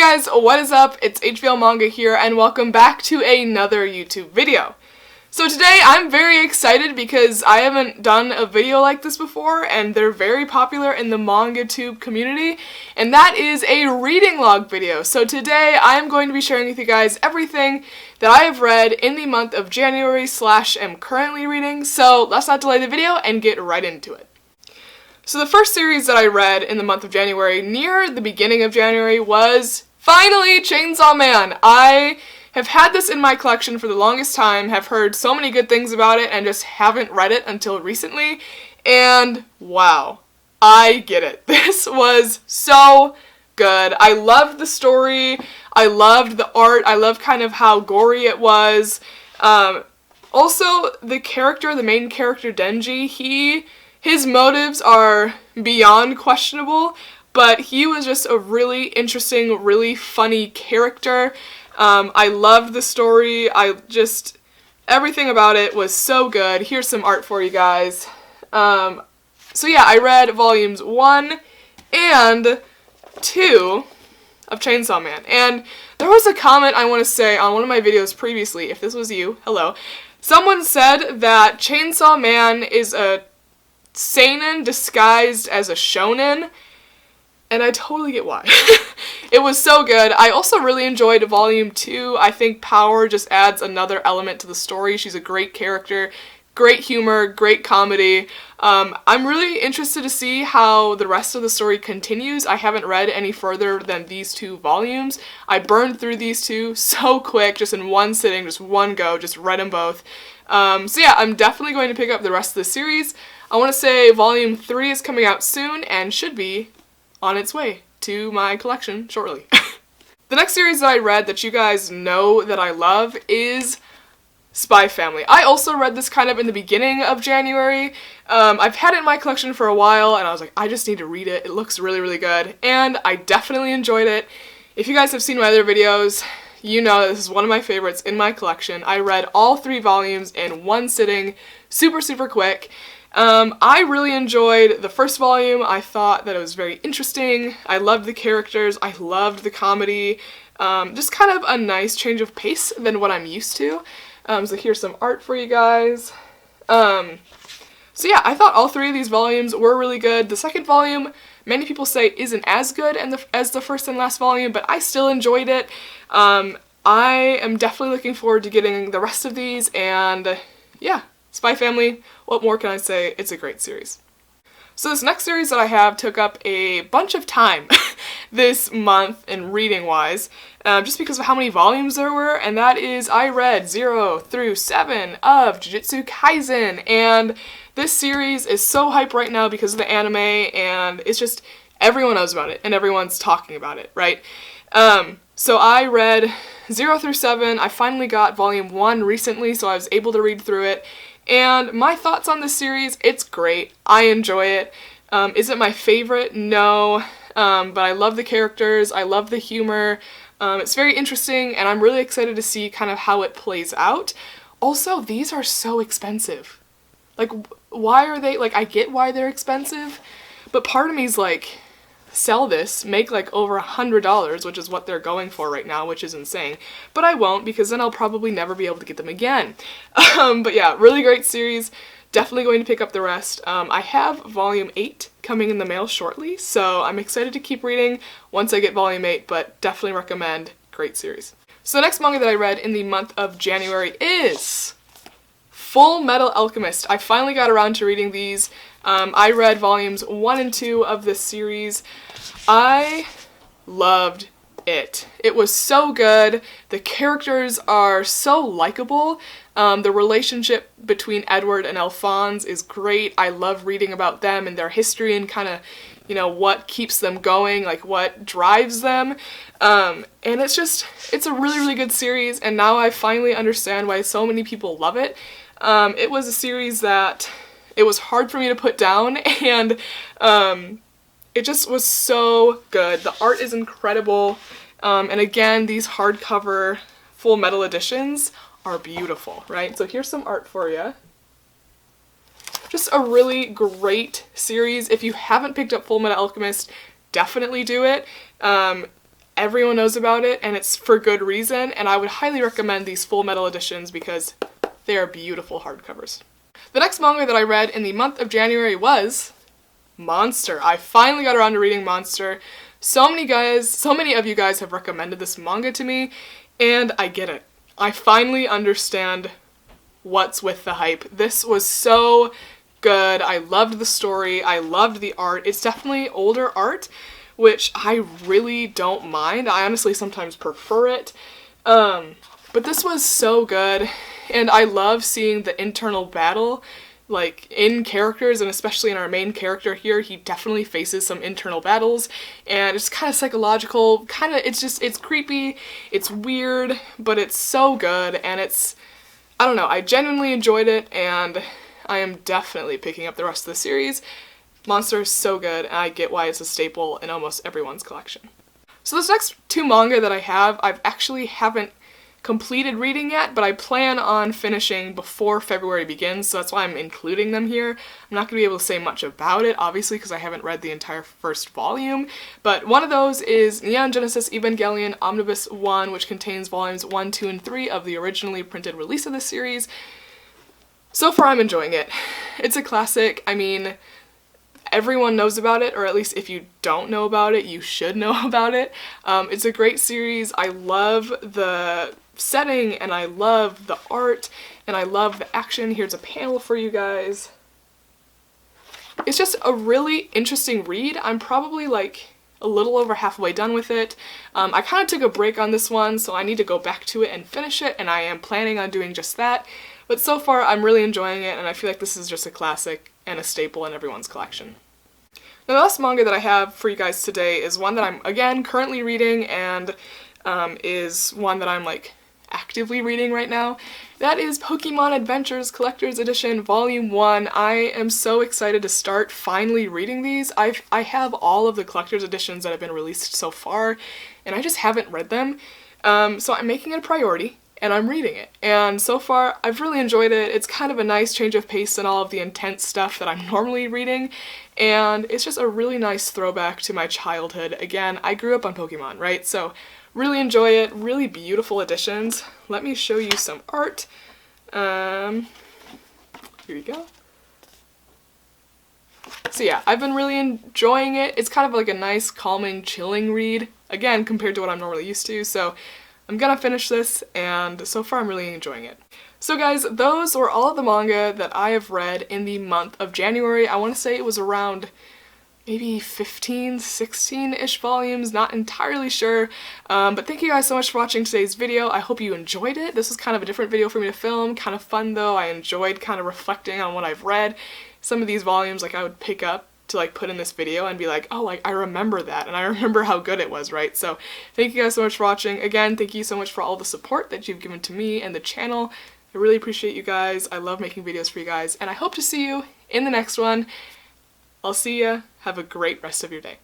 Hey guys, what is up? It's HVL Manga here, and welcome back to another YouTube video. So today I'm very excited because I haven't done a video like this before, and they're very popular in the MangaTube community, and that is a reading log video. So today I am going to be sharing with you guys everything that I have read in the month of January / am currently reading, so let's not delay the video and get right into it. So the first series that I read in the month of January, near the beginning of January, was finally Chainsaw Man. I have had this in my collection for the longest time, have heard so many good things about it, and just haven't read it until recently, and wow, I get it. This was so good. I loved the story, I loved the art, I loved kind of how gory it was. Also, the main character Denji, his motives are beyond questionable, but he was just a really interesting, really funny character. I loved the story. Everything about it was so good. Here's some art for you guys. So yeah, I read volumes 1 and 2 of Chainsaw Man. And there was a comment I want to say on one of my videos previously, if this was you, hello. Someone said that Chainsaw Man is a seinen disguised as a shonen, and I totally get why. It was so good. I also really enjoyed volume 2. I think Power just adds another element to the story. She's a great character, great humor, great comedy. I'm really interested to see how the rest of the story continues. I haven't read any further than these 2 volumes. I burned through these 2 so quick, just in one sitting, just one go, just read them both. So yeah, I'm definitely going to pick up the rest of the series. I want to say volume 3 is coming out soon and should be on its way to my collection shortly. The next series that I read that you guys know that I love is Spy Family. I also read this kind of in the beginning of January. I've had it in my collection for a while, and I was like, I just need to read it. It looks really, really good, and I definitely enjoyed it. If you guys have seen my other videos, you know that this is one of my favorites in my collection. I read all 3 volumes in one sitting, super, super quick. I really enjoyed the first volume. I thought that it was very interesting. I loved the characters. I loved the comedy. Just kind of a nice change of pace than what I'm used to. So here's some art for you guys. So yeah, I thought all 3 of these volumes were really good. The second volume, many people say isn't as good as the first and last volume, but I still enjoyed it. I am definitely looking forward to getting the rest of these, and yeah, Spy Family, what more can I say? It's a great series. So this next series that I have took up a bunch of time this month in reading-wise, just because of how many volumes there were, and that is I read 0 through 7 of Jujutsu Kaisen, and this series is so hype right now because of the anime, and it's just, everyone knows about it, and everyone's talking about it, right? So I read 0 through 7, I finally got volume 1 recently, so I was able to read through it, and my thoughts on this series, it's great. I enjoy it. Is it my favorite? No. But I love the characters. I love the humor. It's very interesting, and I'm really excited to see kind of how it plays out. Also, these are so expensive. Like, why are they, like, I get why they're expensive, but part of me is like, sell this, make like over $100, which is what they're going for right now, which is insane. But I won't, because then I'll probably never be able to get them again. But yeah, really great series. Definitely going to pick up the rest. I have volume 8 coming in the mail shortly, so I'm excited to keep reading once I get volume 8, but definitely recommend. Great series. So the next manga that I read in the month of January is Fullmetal Alchemist. I finally got around to reading these. I read volumes 1 and 2 of this series. I loved it. It was so good. The characters are so likable. The relationship between Edward and Alphonse is great. I love reading about them and their history and kind of, you know, what keeps them going, like what drives them. And it's a really, really good series, and now I finally understand why so many people love it. It was a series that it was hard for me to put down, and it just was so good. The art is incredible, and again, these hardcover Full Metal editions are beautiful, right? So here's some art for you. Just a really great series. If you haven't picked up Fullmetal Alchemist, definitely do it. Everyone knows about it, and it's for good reason, and I would highly recommend these Fullmetal editions because they are beautiful hardcovers. The next manga that I read in the month of January was Monster. I finally got around to reading Monster. So many of you guys have recommended this manga to me, and I get it. I finally understand what's with the hype. This was so good. I loved the story. I loved the art. It's definitely older art, which I really don't mind. I honestly sometimes prefer it. But this was so good, and I love seeing the internal battle, like, in characters, and especially in our main character here. He definitely faces some internal battles, and it's kind of psychological, it's creepy, it's weird, but it's so good, and I don't know, I genuinely enjoyed it, and I am definitely picking up the rest of the series. Monster is so good, and I get why it's a staple in almost everyone's collection. So this next two manga that I have, haven't completed reading yet, but I plan on finishing before February begins, so that's why I'm including them here. I'm not going to be able to say much about it, obviously, because I haven't read the entire first volume, but one of those is Neon Genesis Evangelion Omnibus 1, which contains volumes 1, 2, and 3 of the originally printed release of this series. So far, I'm enjoying it. It's a classic. I mean, everyone knows about it, or at least if you don't know about it, you should know about it. It's a great series. I love the setting, and I love the art, and I love the action. Here's a panel for you guys. It's just a really interesting read. I'm probably like a little over halfway done with it. I kind of took a break on this one, so I need to go back to it and finish it, and I am planning on doing just that. But so far, I'm really enjoying it, and I feel like this is just a classic and a staple in everyone's collection. Now, the last manga that I have for you guys today is one that I'm, again, currently reading, and is one that I'm, like, actively reading right now. That is Pokemon Adventures Collector's Edition Volume 1. I am so excited to start finally reading these. I have all of the collector's editions that have been released so far, and I just haven't read them. So I'm making it a priority, and I'm reading it. And so far, I've really enjoyed it. It's kind of a nice change of pace than all of the intense stuff that I'm normally reading, and it's just a really nice throwback to my childhood. Again, I grew up on Pokemon, right? So really enjoy it. Really beautiful editions. Let me show you some art. Here you go. So yeah, I've been really enjoying it. It's kind of like a nice, calming, chilling read, again, compared to what I'm normally used to, so I'm gonna finish this, and so far I'm really enjoying it. So guys, those were all of the manga that I have read in the month of January. I want to say it was around maybe 15, 16-ish volumes, not entirely sure, but thank you guys so much for watching today's video. I hope you enjoyed it. This was kind of a different video for me to film, kind of fun though. I enjoyed kind of reflecting on what I've read. Some of these volumes, like, I would pick up to, like, put in this video and be like, oh, like, I remember that, and I remember how good it was, right? So thank you guys so much for watching. Again, thank you so much for all the support that you've given to me and the channel. I really appreciate you guys. I love making videos for you guys, and I hope to see you in the next one. I'll see ya. Have a great rest of your day.